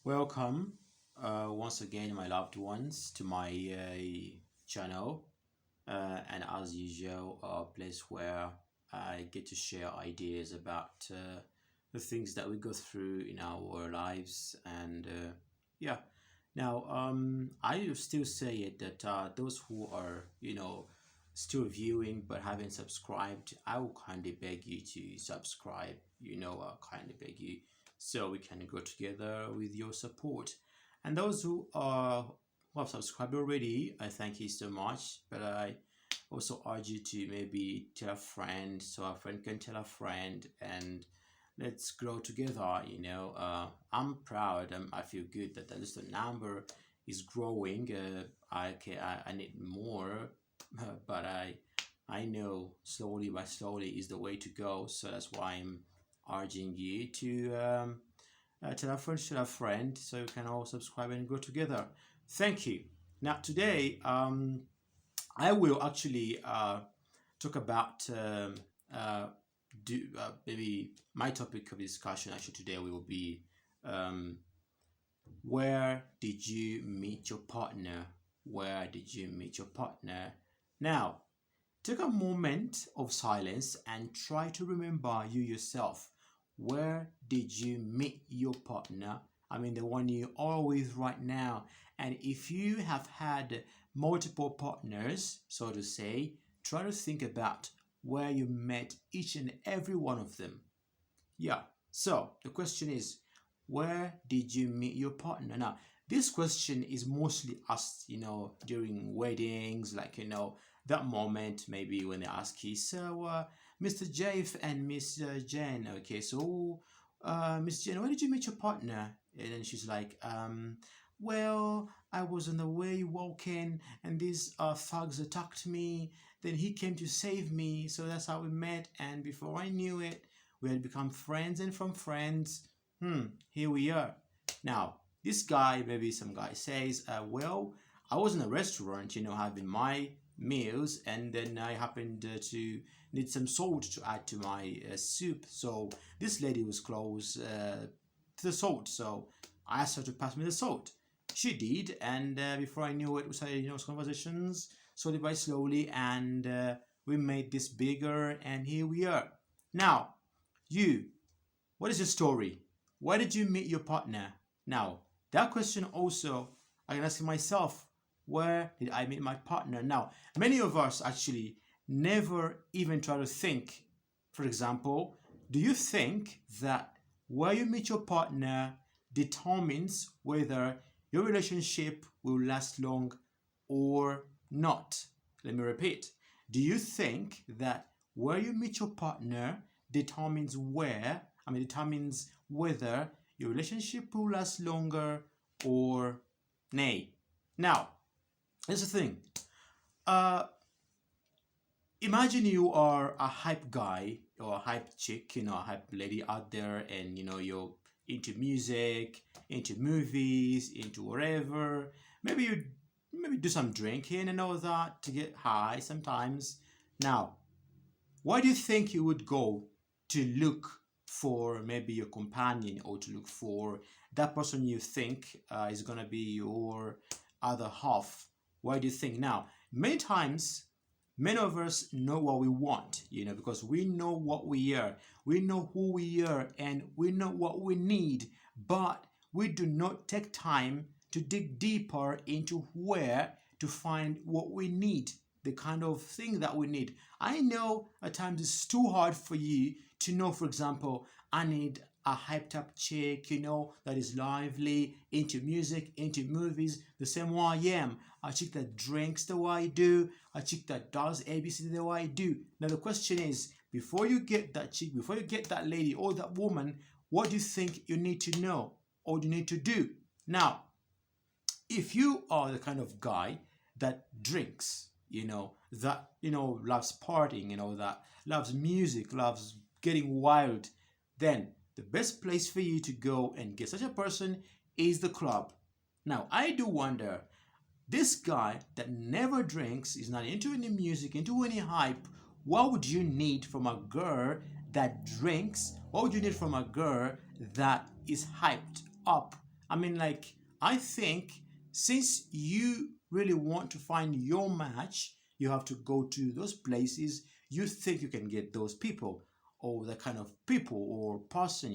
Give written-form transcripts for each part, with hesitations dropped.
Welcome once again, my loved ones, to my channel. And as usual, a place where I get to share ideas about the things that we go through in our lives. And yeah, now I will still say it that those who are, still viewing but haven't subscribed, I will kindly beg you to subscribe. I kindly beg you so we can grow together with your support. And those who have subscribed already, I thank you so much. But I also urge you to maybe tell a friend so a friend can tell a friend, and let's grow together. I'm proud. I feel good that at least the number is growing. I need more, but I know slowly by slowly is the way to go. So that's why I'm urging you to tell a friend, tell a friend, so you can all subscribe and grow together. Thank you. Now today, I will actually talk about maybe my topic of discussion. Actually, today will be um, where did you meet your partner? Where did you meet your partner? Now, take a moment of silence and try to remember you yourself. Where did you meet your partner? I mean, the one you are with right now. And if you have had multiple partners, so to say, try to think about where you met each and every one of them. Yeah. So the question is, where did you meet your partner? Now, this question is mostly asked, during weddings, like, that moment maybe when they ask you, so, Mr. Jeff and Miss Jen, okay, so, Miss Jen, where did you meet your partner? And then she's like, well, I was on the way walking, and these thugs attacked me. Then he came to save me, so that's how we met. And before I knew it, we had become friends, and from friends, here we are. Now, this guy, maybe some guy says, well, I was in a restaurant, having my meals, and then I happened to need some salt to add to my soup. So this lady was close to the salt, so I asked her to pass me the salt. She did, and before I knew it, we started, conversations slowly by slowly, and we made this bigger, and here we are. Now, you, what is your story? Where did you meet your partner? Now, that question also, I can ask myself, where did I meet my partner? Now, many of us actually never even try to think. For example, do you think that where you meet your partner determines whether your relationship will last long or not? Let me repeat. Do you think that where you meet your partner determines whether your relationship will last longer or nay? Now, here's the thing. Uh, Imagine you are a hype guy or a hype chick, a hype lady out there, and you're into music, into movies, into whatever. Maybe you maybe do some drinking and all that to get high sometimes. Now, why do you think you would go to look for maybe your companion, or to look for that person you think is gonna be your other half? Why do you think? Now, many times, many of us know what we want, because we know what we are, we know who we are, and we know what we need, but we do not take time to dig deeper into where to find what we need, the kind of thing that we need. I know at times it's too hard for you to know, for example, I need a hyped up chick, that is lively, into music, into movies, the same way I am. A chick that drinks the way I do, a chick that does ABC the way I do. Now the question is, before you get that chick, before you get that lady or that woman, what do you think you need to know or you need to do? Now, if you are the kind of guy that drinks, that loves partying, that loves music, loves getting wild, then the best place for you to go and get such a person is the club. Now, I do wonder, this guy that never drinks, is not into any music, into any hype, what would you need from a girl that drinks? What would you need from a girl that is hyped up I mean, like, I think since you really want to find your match, you have to go to those places you think you can get those people or the kind of people or person.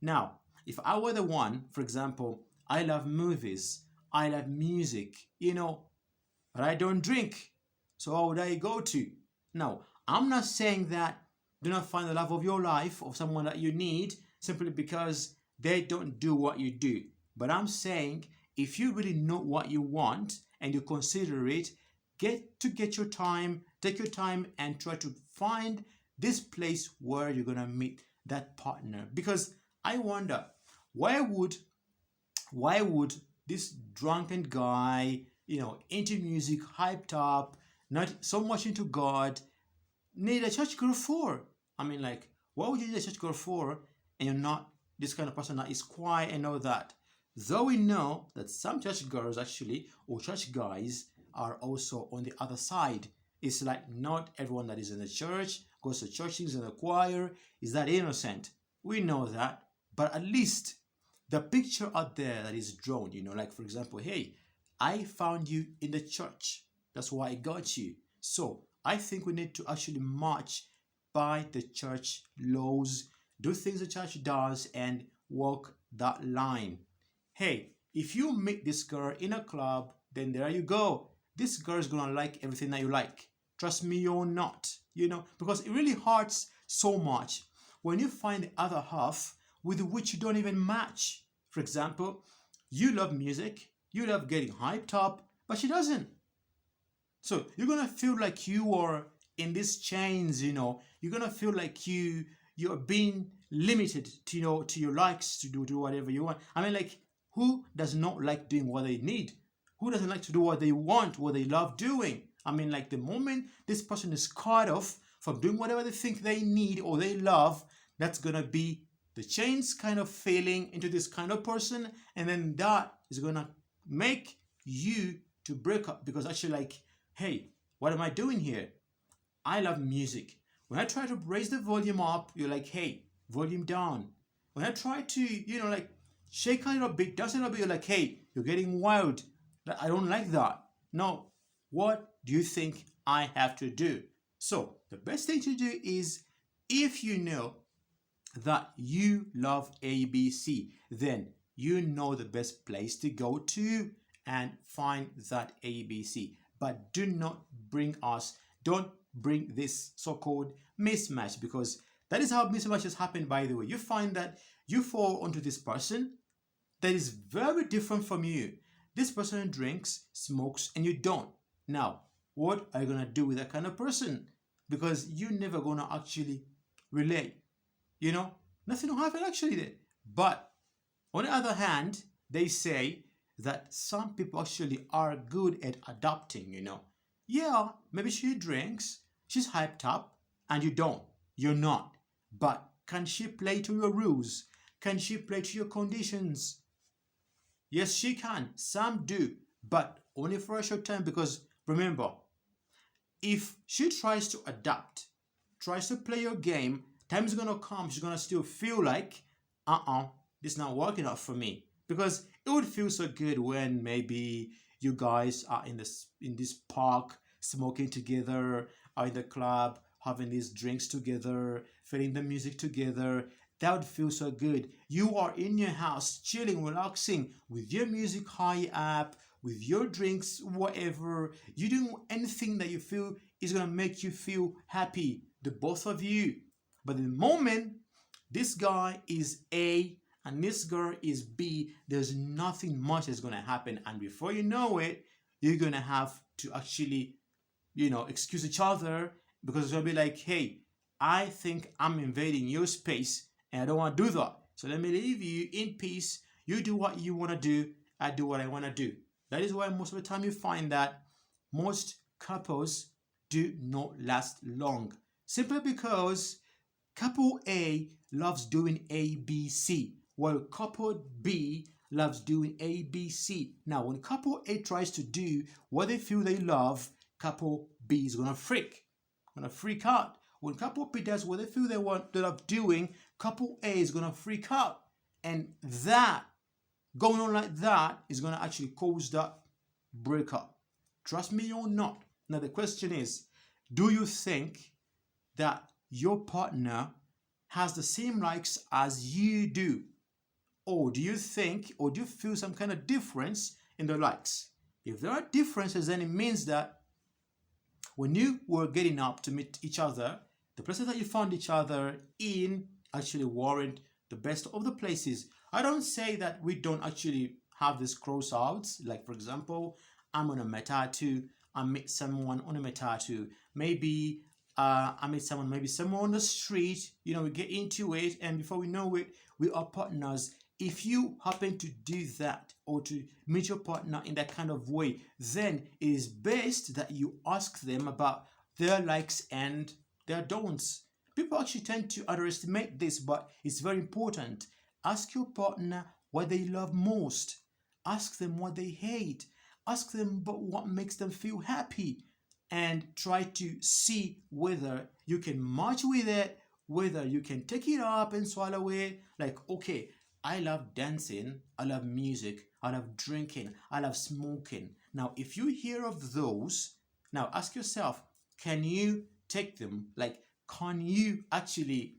Now, if I were the one, for example, I love movies, I love music, but I don't drink. So how would I go to? Now, I'm not saying that do not find the love of your life or someone that you need simply because they don't do what you do. But I'm saying if you really know what you want and you consider it, get your time, take your time and try to find this place where you're gonna meet that partner. Because I wonder why would why would this drunken guy, into music, hyped up, not so much into God, need a church girl for? I mean, like, what would you need a church girl for? And you're not this kind of person that is quiet and all that. Though we know that some church girls actually, or church guys, are also on the other side. It's like not everyone that is in the church, goes to church, sings in the choir, is that innocent. We know that. But at least the picture out there that is drawn, like for example, hey, I found you in the church. That's why I got you. So I think we need to actually march by the church laws, do things the church does, and walk that line. Hey, if you meet this girl in a club, then there you go. This girl is gonna like everything that you like. Trust me or not, because it really hurts so much when you find the other half with which you don't even match. For example, you love music, you love getting hyped up, but she doesn't. So you're gonna feel like you are in these chains. You're gonna feel like you're being limited to your likes to do whatever you want. I mean, like, who does not like doing what they need? Who doesn't like to do what they want, what they love doing? I mean, like, the moment this person is cut off from doing whatever they think they need or they love, that's gonna be the chains kind of failing into this kind of person, and then that is gonna make you to break up because actually, like, hey, what am I doing here? I love music. When I try to raise the volume up, you're like, hey, volume down. When I try to, like, shake a little bit, dance a little bit, you're like, hey, you're getting wild. I don't like that. No, what do you think I have to do? So the best thing to do is, if you know that you love ABC, then you know the best place to go to and find that ABC. But don't bring this so-called mismatch, because that is how mismatches happen, by the way. You find that you fall onto this person that is very different from you. This person drinks, smokes, and you don't. Now, what are you gonna do with that kind of person? Because you're never gonna actually relate. Nothing will happen actually there. But on the other hand, they say that some people actually are good at adapting. Yeah, maybe she drinks, she's hyped up, and you don't. You're not. But can she play to your rules? Can she play to your conditions? Yes, she can. Some do, but only for a short time, because remember, if she tries to adapt, tries to play your game, time is gonna come, she's gonna still feel like, this is not working out for me. Because it would feel so good when maybe you guys are in this park smoking together, or in the club having these drinks together, feeling the music together. That would feel so good. You are in your house chilling, relaxing with your music high up, with your drinks, whatever. You doing anything that you feel is gonna make you feel happy, the both of you. But the moment this guy is A and this girl is B, there's nothing much that's gonna happen, and before you know it, you're gonna have to actually, excuse each other, because it's gonna be like, hey, I think I'm invading your space and I don't want to do that. So let me leave you in peace. You do what you want to do. I do what I want to do. That is why most of the time you find that most couples do not last long. Simply because couple A loves doing ABC, while couple B loves doing ABC. Now, when couple A tries to do what they feel they love, couple B is gonna freak out. When couple B does what they feel they love doing, couple A is gonna freak out, and that Going on like that is going to actually cause that breakup. Trust me or not. Now the question is, do you think that your partner has the same likes as you do? Or do you think, or do you feel some kind of difference in the likes? If there are differences, then it means that when you were getting up to meet each other, the places that you found each other in actually weren't the best of the places. I don't say that we don't actually have these cross-outs. Like, for example, I'm on a matatu, I meet someone on a matatu. Maybe I meet someone, maybe someone on the street, we get into it, and before we know it, we are partners. If you happen to do that or to meet your partner in that kind of way, then it is best that you ask them about their likes and their don'ts. People actually tend to underestimate this, but it's very important. Ask your partner what they love most. Ask them what they hate. Ask them about what makes them feel happy. And try to see whether you can match with it, whether you can take it up and swallow it. Like, okay, I love dancing, I love music, I love drinking, I love smoking. Now, if you hear of those, now ask yourself, can you take them? Like, can you actually,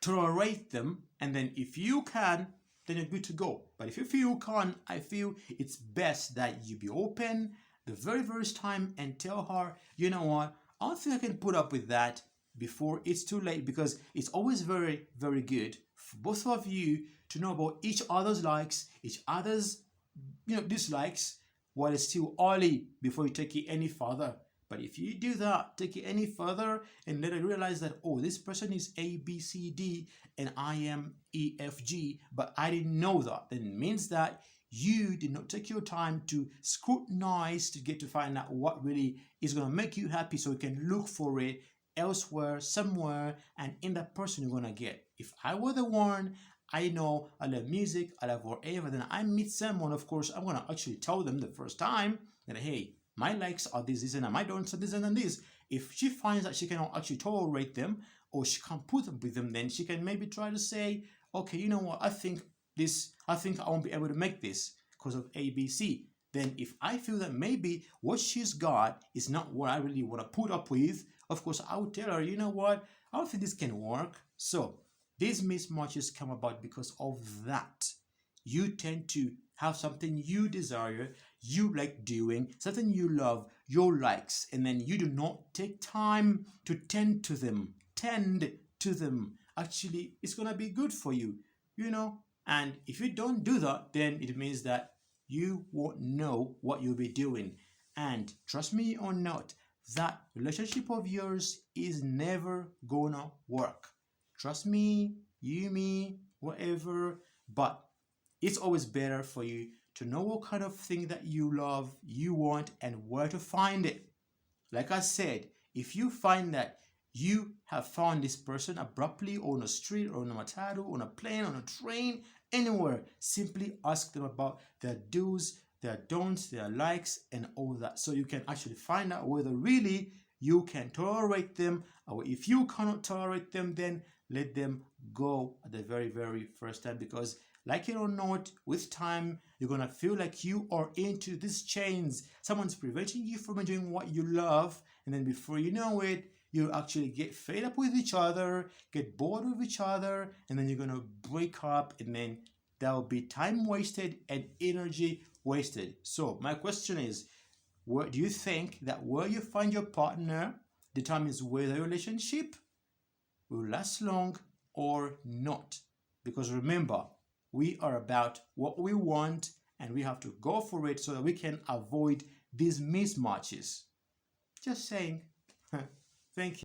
tolerate them? And then if you can, then you're good to go. But if you feel you can't, I feel it's best that you be open the very first time and tell her, you know what, I don't think I can put up with that before it's too late, because it's always very, very good for both of you to know about each other's likes, each other's dislikes, while it's still early before you take it any further. But if you do that, take it any further and let her realize that, oh, this person is A, B, C, D, and I am E, F, G, but I didn't know that, then it means that you did not take your time to scrutinize to get to find out what really is going to make you happy, so you can look for it elsewhere, somewhere, and in that person you're going to get. If I were the one, I know I love music, I love whatever, then I meet someone, of course, I'm going to actually tell them the first time that, hey, my likes are this, and my don'ts are this and this. If she finds that she cannot actually tolerate them, or she can't put up with them, then she can maybe try to say, okay, you know what, I think I won't be able to make this because of ABC. Then if I feel that maybe what she's got is not what I really want to put up with, of course I would tell her, you know what, I don't think this can work. So these mismatches come about because of that. You tend to have something you desire, you like doing, something you love, your likes, and then you do not take time to tend to them. Actually, it's going to be good for you, And if you don't do that, then it means that you won't know what you'll be doing. And trust me or not, that relationship of yours is never gonna work. Trust me, me, whatever, but it's always better for you to know what kind of thing that you love, you want, and where to find it. Like I said, if you find that you have found this person abruptly on a street or on a matatu, on a plane, on a train, anywhere, simply ask them about their do's, their don'ts, their likes, and all that. So you can actually find out whether really you can tolerate them, or if you cannot tolerate them, then let them go at the very, very first time, because like it or not, with time, you're going to feel like you are into these chains. Someone's preventing you from doing what you love, and then before you know it, you actually get fed up with each other, get bored with each other, and then you're going to break up, and then there will be time wasted and energy wasted. So my question is, where do you think that where you find your partner determines whether your relationship will last long or not? Because remember, we are about what we want, and we have to go for it so that we can avoid these mismatches. Just saying. Thank you.